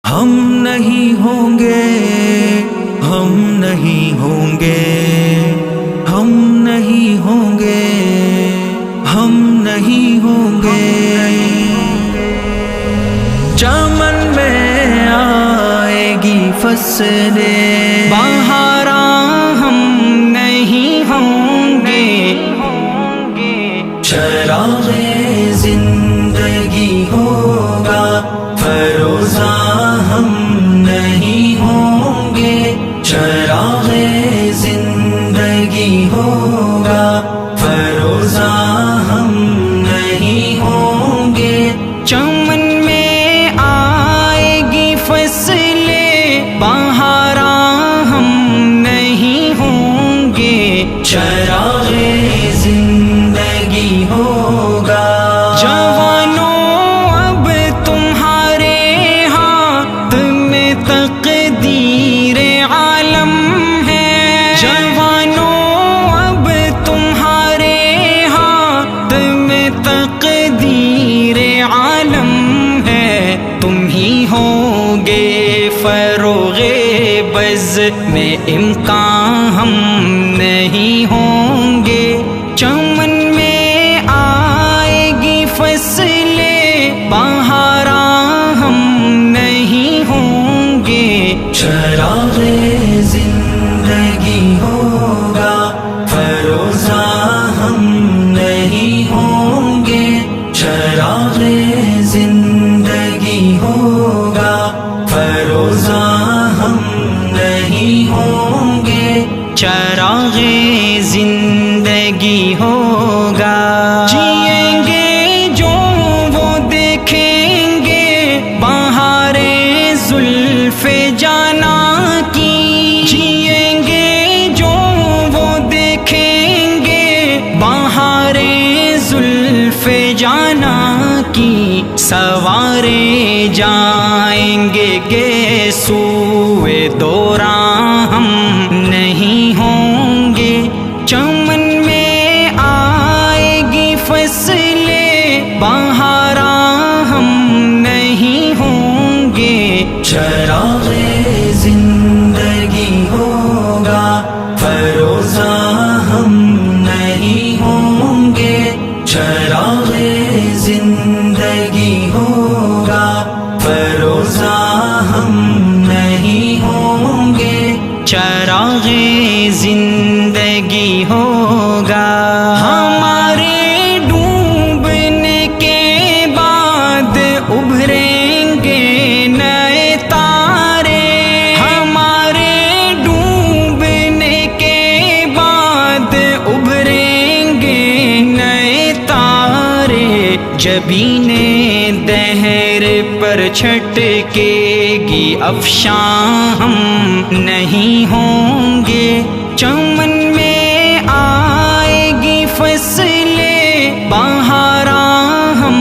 ہم نہیں ہوں گے، ہم نہیں ہوں گے، ہم نہیں ہوں گے، ہم نہیں ہوں گے۔ چمن میں آئے گی فصلیں بہاراں ہم نہیں ہوں گے، چراغ زندگی ہوگا فروزاں ہم نہیں ہوں گے، چراغ زندگی ہوگا فروزاں ہم نہیں ہوں گے۔ چمن میں آئے گی فصلیں بہاراں ہم نہیں ہوں گے، چراغ زندگی ہوگا۔ جوانوں اب تمہارے ہاتھ میں تقدیر عالم ہے، جوانوں اب تمہارے ہاتھ میں تقدیر عالم ہے، تم ہی ہوگے فروغ بز میں امکان ہم نہیں ہوں گے۔ چمن میں آئے گی فصلیں بہاراں ہم نہیں ہوں گے، چراغ زندگی ہوگا فروزاں ہم نہیں ہوں گے، چراغ زندگی ہوگا فروزاں ہم نہیں ہوں گے، چراغ زندگی ہوگا۔ جئیں گے جو وہ دیکھیں گے بہار زلف جانا کی، جئیں گے جو وہ دیکھیں گے بہار زلف جانا کی، سوارے جائیں گے سوئے دوراں ہم نہیں ہوں گے۔ چمن میں آئے گی فصلیں بہاراں ہم نہیں ہوں گے، چراغ زندگی ہوگا فروزاں ہم نہیں ہوں گے، چراغ زندگی ہوگا فروزاں ہم نہیں ہوں گے، چراغ زندگی ہوگا۔ ہمارے ڈوبنے کے بعد ابھریں گے نئے تارے، ہمارے ڈوبنے کے بعد ابھریں گے نئے تارے، جبین دہر پر چھٹکے گی افشاں ہم نہیں ہوں گے۔ چمن میں آئے گی فصلیں بہاراں ہم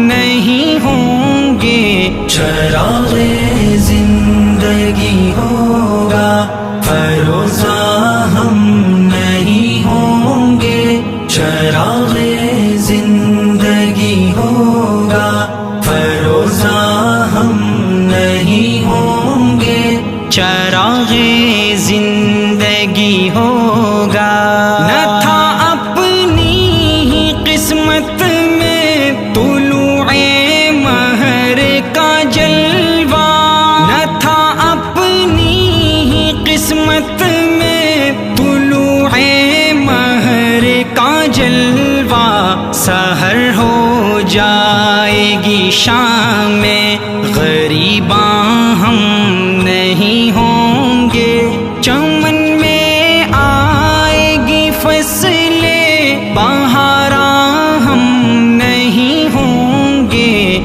نہیں ہوں گے، چراغ زندگی ہوگا فروزاں ہم نہیں ہوں گے، چراغ زندگی ہوگا فروزاں ہم نہیں ہوں گے، چراغ زندگی ہوگا۔ نہ تھا اپنی ہی قسمت میں طلوع مہر کا جلوہ، نہ تھا اپنی ہی قسمت میں طلوع مہر کا جلوہ، سحر ہو جائے گی شام میں غریباں ہم نہیں ہوں گے، چمن میں آئے گی فصلیں بہاراں ہم نہیں ہوں گے،